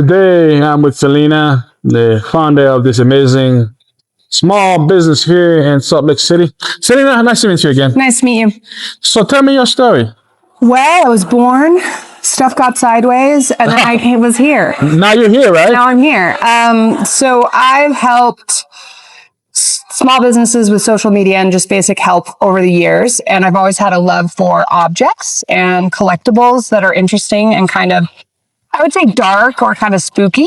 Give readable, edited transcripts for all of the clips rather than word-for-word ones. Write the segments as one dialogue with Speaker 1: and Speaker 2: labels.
Speaker 1: Today I'm with Selena, the founder of this amazing small business here in Salt Lake City. Selena, nice to meet you again.
Speaker 2: Nice to meet you.
Speaker 1: So tell me your story.
Speaker 2: Well, I was born, stuff got sideways, and then I was here.
Speaker 1: Now you're here, right?
Speaker 2: Now I'm here. So I've helped small businesses with social media and just basic help over the years. And I've always had a love for objects and collectibles that are interesting and kind of, I would say, dark or kind of spooky.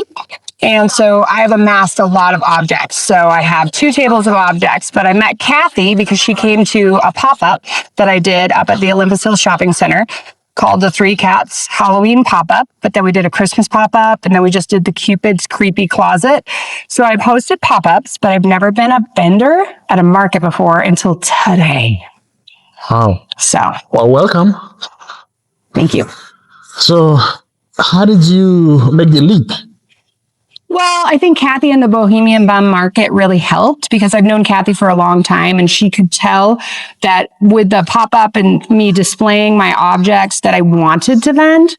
Speaker 2: And so I've amassed a lot of objects. So I have 2 tables of objects, but I met Kathy because she came to a pop-up that I did up at the Olympus Hills Shopping Center called the Three Cats Halloween pop-up. But then we did a Christmas pop-up, and then we just did the Cupid's Creepy Closet. So I've hosted pop-ups, but I've never been a vendor at a market before until today.
Speaker 1: Oh.
Speaker 2: So.
Speaker 1: Well, welcome.
Speaker 2: Thank you.
Speaker 1: So how did you make the leap?
Speaker 2: Well, I think Kathy and the Bohemian Bum Market really helped because I've known Kathy for a long time, and she could tell that with the pop-up and me displaying my objects that I wanted to vend,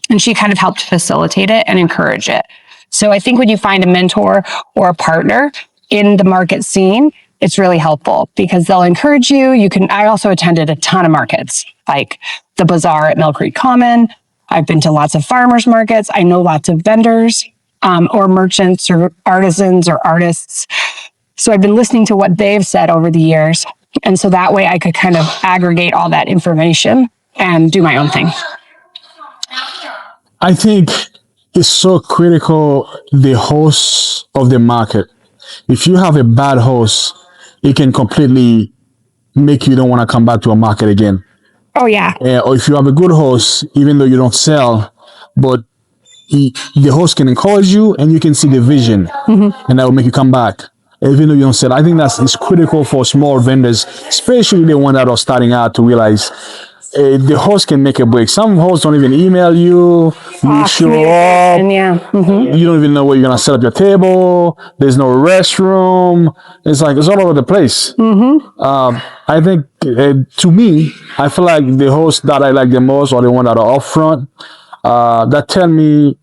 Speaker 2: and she kind of helped facilitate it and encourage it. So I think when you find a mentor or a partner in the market scene, it's really helpful because they'll encourage you. I also attended a ton of markets, like the Bazaar at Mill Creek Common. I've been to lots of farmers markets. I know lots of vendors. Or merchants or artisans or artists. So I've been listening to what they've said over the years. And so that way I could kind of aggregate all that information and do my own thing.
Speaker 1: I think it's so critical, the host of the market. If you have a bad host, it can completely make you don't want to come back to a market again.
Speaker 2: Oh, yeah.
Speaker 1: Or if you have a good host, even though you don't sell, but the host can encourage you and you can see the vision, and that will make you come back even though you don't sell. I think it's critical for small vendors, especially the one that are starting out, to realize the host can make a break. Some hosts don't even email you show up,
Speaker 2: yeah.
Speaker 1: You don't even know where you're gonna set up your table. There's no restroom. It's all over the place. I think to me, I feel like the hosts that I like the most are the one that are up front, that tell me,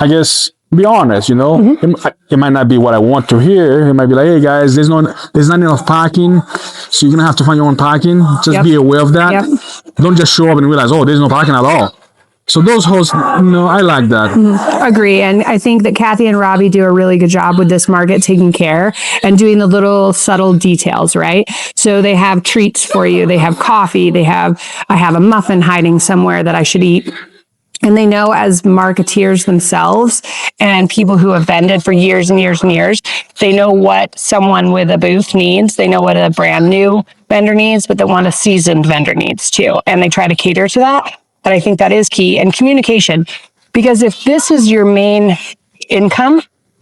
Speaker 1: I guess, be honest, It might not be what I want to hear. It might be like, hey guys, there's not enough parking, so you're gonna have to find your own parking. Just be aware of that. Don't just show up and realize, oh, there's no parking at all. So those hosts, I like that.
Speaker 2: Agree. And I think that Kathy and Robbie do a really good job with this market, taking care and doing the little subtle details, right? So they have treats for you. They have coffee. I have a muffin hiding somewhere that I should eat. And they know, as marketeers themselves and people who have vended for years and years and years, they know what someone with a booth needs. They know what a brand new vendor needs, but they want a seasoned vendor needs too. And they try to cater to that. But I think that is key. And communication, because if this is your main income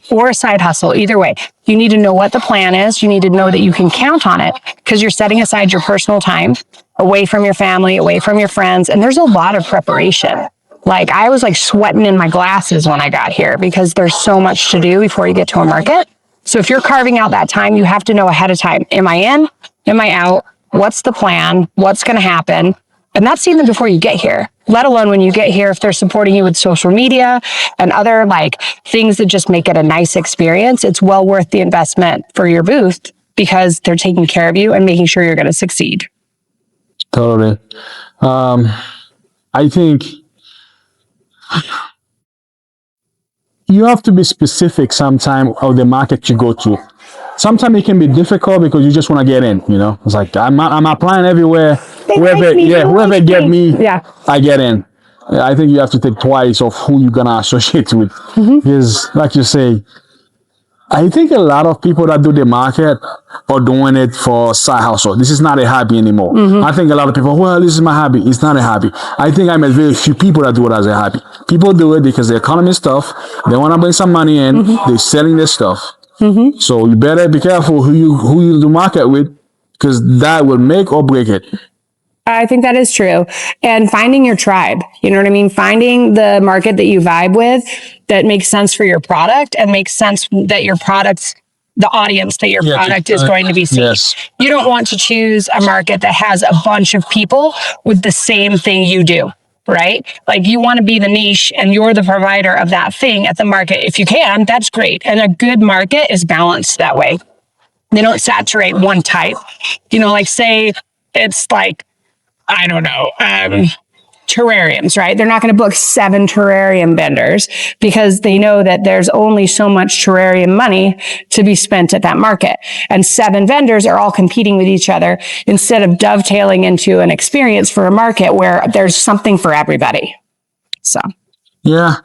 Speaker 2: or a side hustle, either way, you need to know what the plan is. You need to know that you can count on it because you're setting aside your personal time away from your family, away from your friends. And there's a lot of preparation. I was sweating in my glasses when I got here because there's so much to do before you get to a market. So if you're carving out that time, you have to know ahead of time, am I in? Am I out? What's the plan? What's going to happen? And that's even before you get here, let alone when you get here, if they're supporting you with social media and other things that just make it a nice experience, it's well worth the investment for your booth because they're taking care of you and making sure you're going to succeed.
Speaker 1: Totally. I think you have to be specific sometime of the market you go to. Sometimes it can be difficult because you just want to get in, It's I'm applying everywhere. Whoever get me, I get in. I think you have to think twice of who you're going to associate with. Because like you say, I think a lot of people that do the market are doing it for side hustle. This is not a hobby anymore. I think a lot of people, well, this is my hobby. It's not a hobby. I think I met very few people that do it as a hobby. People do it because the economy is tough. They want to bring some money in. They're selling their stuff. So you better be careful who you do market with, because that will make or break it.
Speaker 2: I think that is true. And finding your tribe, you know what I mean? Finding the market that you vibe with that makes sense for your product and makes sense that your product's, the audience that your product is going to be seeing. You don't want to choose a market that has a bunch of people with the same thing you do. right? Like you want to be the niche and you're the provider of that thing at the market. If you can, that's great. And a good market is balanced that way. They don't saturate one type. You know, like say it's like, I don't know, terrariums, right? They're not going to book 7 terrarium vendors because they know that there's only so much terrarium money to be spent at that market. And 7 vendors are all competing with each other instead of dovetailing into an experience for a market where there's something for everybody. So.
Speaker 1: Yeah.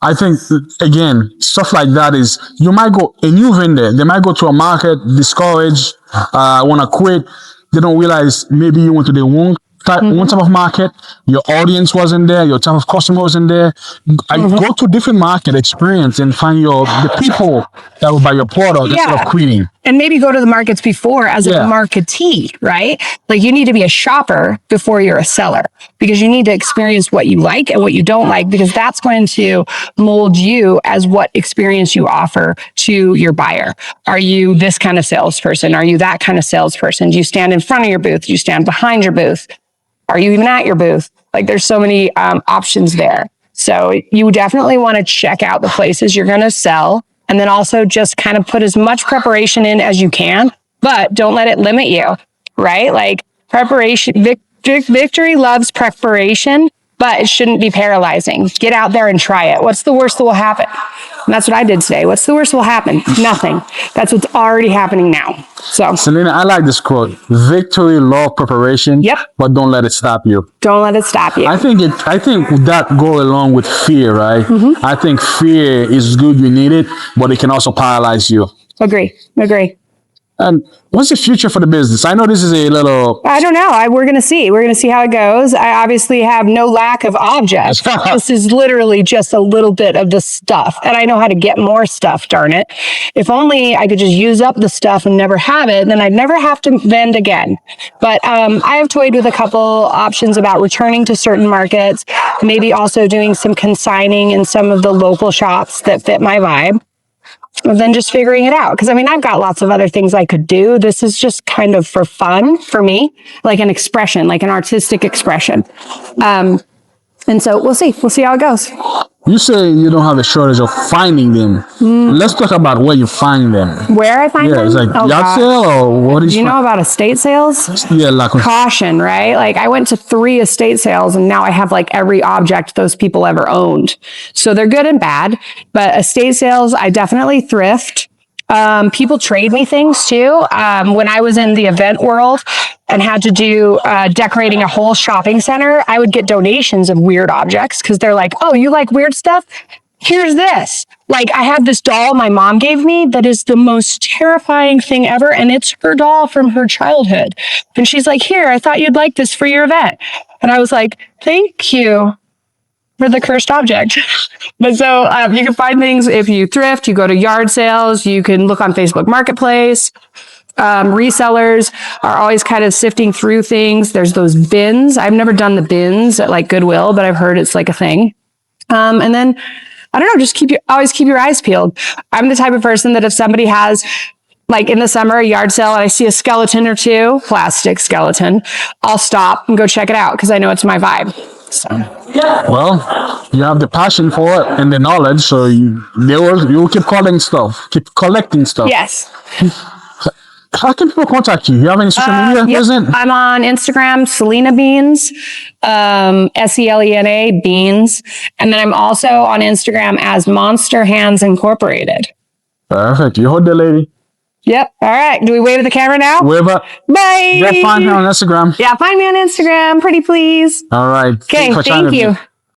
Speaker 1: I think, again, stuff like that is, you might go, a new vendor, they might go to a market, discouraged, want to quit. They don't realize maybe you went to the one type of market, your audience wasn't there, your type of customer wasn't there. Go to different market, experience, and find the people that will buy your product instead of quitting.
Speaker 2: And maybe go to the markets before as a marketee, right? Like you need to be a shopper before you're a seller because you need to experience what you like and what you don't like, because that's going to mold you as what experience you offer to your buyer. Are you this kind of salesperson? Are you that kind of salesperson? Do you stand in front of your booth? Do you stand behind your booth? Are you even at your booth? Like there's so many options there. So you definitely want to check out the places you're going to sell. And then also just kind of put as much preparation in as you can, but don't let it limit you, right? Like preparation, victory loves preparation, but it shouldn't be paralyzing. Get out there and try it. What's the worst that will happen? And that's what I did today. What's the worst that will happen? Nothing. That's what's already happening now. So,
Speaker 1: Selena, I like this quote. Victory love preparation, but don't let it stop you.
Speaker 2: Don't let it stop you.
Speaker 1: I think that go along with fear, right? I think fear is good, you need it, but it can also paralyze you.
Speaker 2: Agree.
Speaker 1: And what's the future for the business? I know this is a little...
Speaker 2: I don't know. We're going to see. We're going to see how it goes. I obviously have no lack of objects. This is literally just a little bit of the stuff. And I know how to get more stuff, darn it. If only I could just use up the stuff and never have it, then I'd never have to vend again. But I have toyed with a couple options about returning to certain markets, maybe also doing some consigning in some of the local shops that fit my vibe. And then just figuring it out. Because I mean, I've got lots of other things I could do. This is just kind of for fun for me, like an expression, like an artistic expression. And so we'll see. We'll see how it goes.
Speaker 1: You say you don't have a shortage of finding them. Let's talk about where you find them.
Speaker 2: Where I find them?
Speaker 1: Yeah, it's like yard sale or what is...
Speaker 2: Do you know about estate sales?
Speaker 1: Yeah, like...
Speaker 2: Caution, right? Like I went to 3 estate sales and now I have like every object those people ever owned. So they're good and bad, but estate sales, I definitely thrift. People trade me things too. When I was in the event world and had to do decorating a whole shopping center, I would get donations of weird objects because they're like, oh, you like weird stuff? Here's this. Like I have this doll my mom gave me that is the most terrifying thing ever. And it's her doll from her childhood. And she's like, here, I thought you'd like this for your event. And I was like, thank you for the cursed object. But so you can find things if you thrift, you go to yard sales, you can look on Facebook Marketplace. Resellers are always kind of sifting through things. There's those bins. I've never done the bins at like Goodwill, but I've heard it's like a thing. And then I don't know, just always keep your eyes peeled. I'm the type of person that if somebody has like in the summer, a yard sale, and I see a skeleton or 2, plastic skeleton, I'll stop and go check it out because I know it's my vibe. So.
Speaker 1: Well, you have the passion for it and the knowledge, so you will keep collecting stuff.
Speaker 2: Yes.
Speaker 1: How can people contact you? You have any social media present?
Speaker 2: I'm on Instagram, Selena Beans, Selena Beans, and then I'm also on Instagram as Monster Hands Incorporated.
Speaker 1: Perfect. You hold the lady.
Speaker 2: Yep. All right. Do we wave at the camera now?
Speaker 1: Wave up.
Speaker 2: Bye.
Speaker 1: Yeah, find me on Instagram.
Speaker 2: Yeah, find me on Instagram, pretty please.
Speaker 1: All right.
Speaker 2: Okay, thank you.